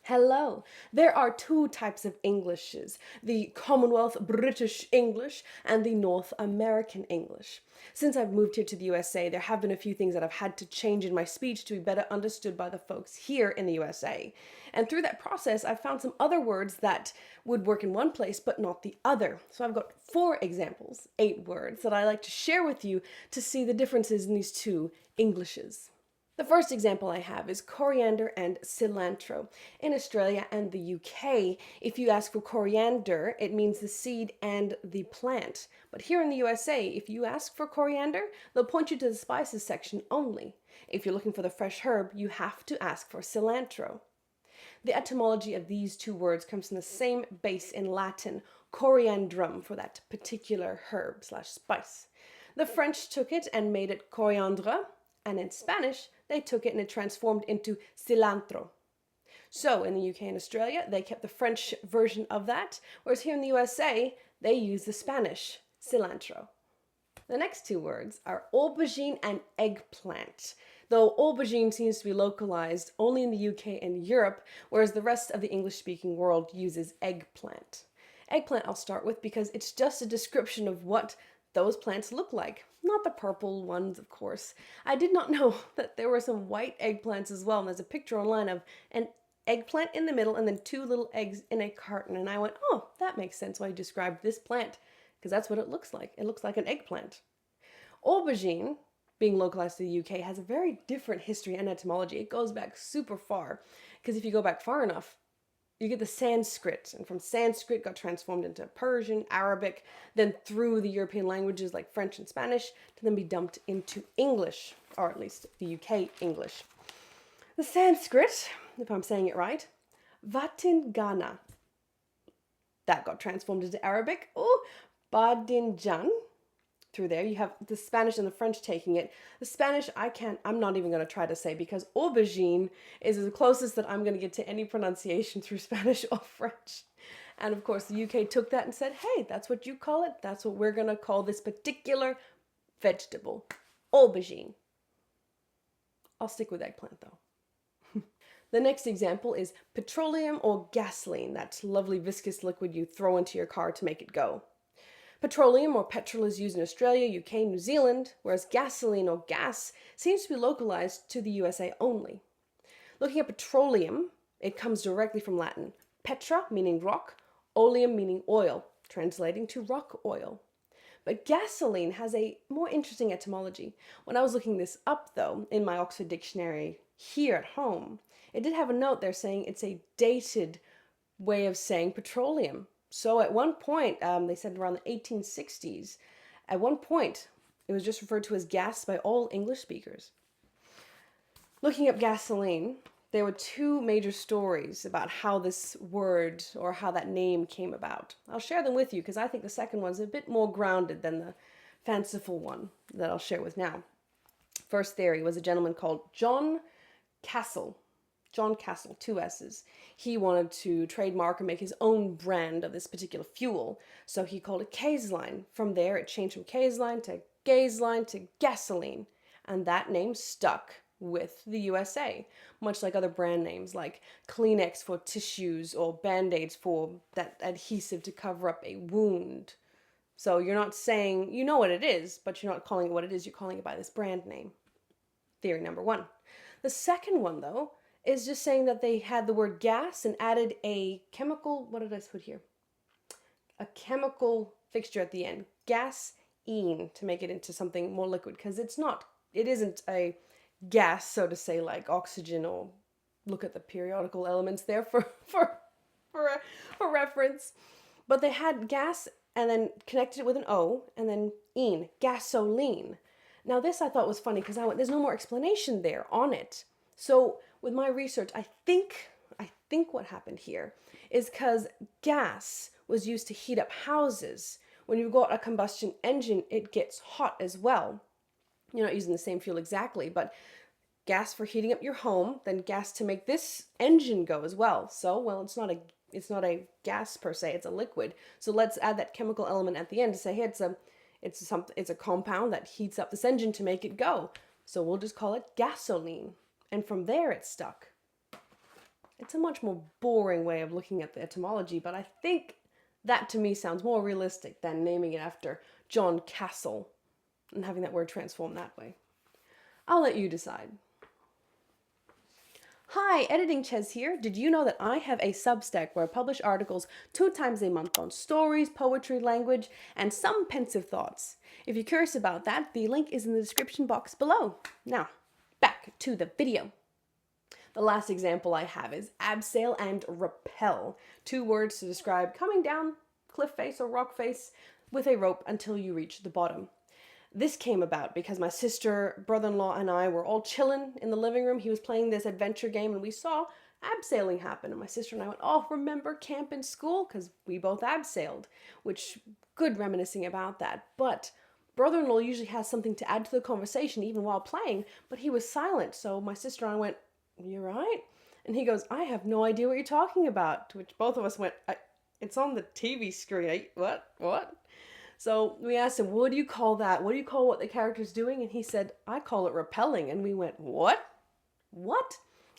Hello. There are two types of Englishes, the Commonwealth British English and the North American English. Since I've moved here to the USA, there have been a few things that I've had to change in my speech to be better understood by the folks here in the USA. And through that process, I've found some other words that would work in one place but not the other. So I've got 4 examples, 8 words, that I like to share with you to see the differences in these two Englishes. The first example I have is coriander and cilantro. In Australia and the UK, if you ask for coriander, it means the seed and the plant. But here in the USA, if you ask for coriander, they'll point you to the spices section only. If you're looking for the fresh herb, you have to ask for cilantro. The etymology of these two words comes from the same base in Latin, coriandrum, for that particular herb/spice. The French took it and made it coriandre, and in Spanish, they took it and it transformed into cilantro. So in the UK and Australia, they kept the French version of that, whereas here in the USA, they use the Spanish cilantro. The next 2 words are aubergine and eggplant. Though aubergine seems to be localized only in the UK and Europe, whereas the rest of the English-speaking world uses eggplant. Eggplant I'll start with because it's just a description of what those plants look like. Not the purple ones, of course. I did not know that there were some white eggplants as well, and there's a picture online of an eggplant in the middle and then 2 little eggs in a carton, and I went, oh, that makes sense why you described this plant, because that's what it looks like. It looks like an eggplant. Aubergine, being localized to the UK, has a very different history and etymology. It goes back super far, because if you go back far enough, you get the Sanskrit, and from Sanskrit got transformed into Persian, Arabic, then through the European languages like French and Spanish, to then be dumped into English, or at least the UK English. The Sanskrit, if I'm saying it right, Vatingana, that got transformed into Arabic. Oh, Badinjan. Through there, you have the Spanish and the French taking it. The Spanish, I'm not even going to try to say because aubergine is the closest that I'm going to get to any pronunciation through Spanish or French. And of course, the UK took that and said, hey, that's what you call it. That's what we're going to call this particular vegetable, aubergine. I'll stick with eggplant though. The next example is petroleum or gasoline, that lovely viscous liquid you throw into your car to make it go. Petroleum or petrol is used in Australia, UK, New Zealand, whereas gasoline or gas seems to be localized to the USA only. Looking at petroleum, it comes directly from Latin. Petra, meaning rock, oleum, meaning oil, translating to rock oil. But gasoline has a more interesting etymology. When I was looking this up, though, in my Oxford Dictionary here at home, it did have a note there saying it's a dated way of saying petroleum. So at one point, they said around the 1860s, at one point, it was just referred to as gas by all English speakers. Looking up gasoline, there were 2 major stories about how this word or how that name came about. I'll share them with you because I think the second one's a bit more grounded than the fanciful one that I'll share with now. First theory was a gentleman called John Castle, 2 S's. He wanted to trademark and make his own brand of this particular fuel, so he called it Caseline. From there, it changed from Caseline to Gazeline to gasoline, and that name stuck with the USA, much like other brand names like Kleenex for tissues or Band-Aids for that adhesive to cover up a wound. So you're not saying, you know what it is, but you're not calling it what it is, you're calling it by this brand name. Theory number 1. The second one, though, is just saying that they had the word gas and added a chemical, what did I put here? A chemical fixture at the end, gas-ine, to make it into something more liquid, because it isn't a gas, so to say, like oxygen, or look at the periodical elements there for reference. But they had gas and then connected it with an O and then ine, gasoline. Now this I thought was funny because there's no more explanation there on it. So with my research, I think what happened here is because gas was used to heat up houses. When you've got a combustion engine, it gets hot as well. You're not using the same fuel exactly, but gas for heating up your home, then gas to make this engine go as well. So, well, it's not a gas per se, it's a liquid. So let's add that chemical element at the end to say, hey, it's a compound that heats up this engine to make it go. So we'll just call it gasoline. And from there it stuck. It's a much more boring way of looking at the etymology, but I think that to me sounds more realistic than naming it after John Castle and having that word transform that way. I'll let you decide. Hi, Editing Ches here. Did you know that I have a Substack where I publish articles 2 times a month on stories, poetry, language, and some pensive thoughts? If you're curious about that, the link is in the description box below. Now, back to the video. The last example I have is abseil and rappel, 2 words to describe coming down cliff face or rock face with a rope until you reach the bottom. This came about because my sister, brother-in-law, and I were all chilling in the living room. He was playing this adventure game and we saw abseiling happen. And my sister and I went, oh, remember camp in school? Because we both abseiled, which good reminiscing about that. But brother-in-law usually has something to add to the conversation even while playing, but he was silent. So my sister and I went, you right? And he goes, I have no idea what you're talking about. To which both of us went, it's on the TV screen. What? So we asked him, what do you call that? What do you call what the character's doing? And he said, I call it rappelling. And we went, what?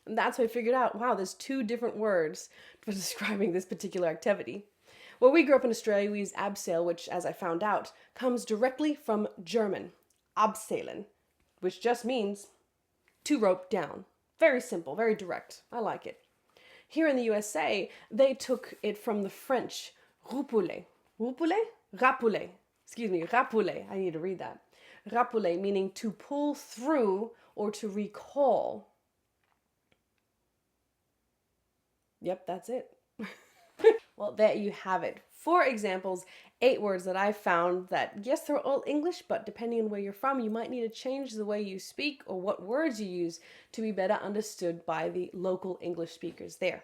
And that's when I figured out, wow, there's 2 different words for describing this particular activity. Where we grew up in Australia, we use abseil, which, as I found out, comes directly from German, abseilen, which just means to rope down. Very simple, very direct. I like it. Here in the USA, they took it from the French, Rapulle. Rapulle. Rapulle. I need to read that. Rapulle, meaning to pull through or to recall. Yep, that's it. Well, there you have it. 4 examples, 8 words that I found that, yes, they're all English, but depending on where you're from, you might need to change the way you speak or what words you use to be better understood by the local English speakers there.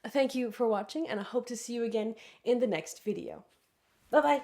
Thank you for watching, and I hope to see you again in the next video. Bye-bye.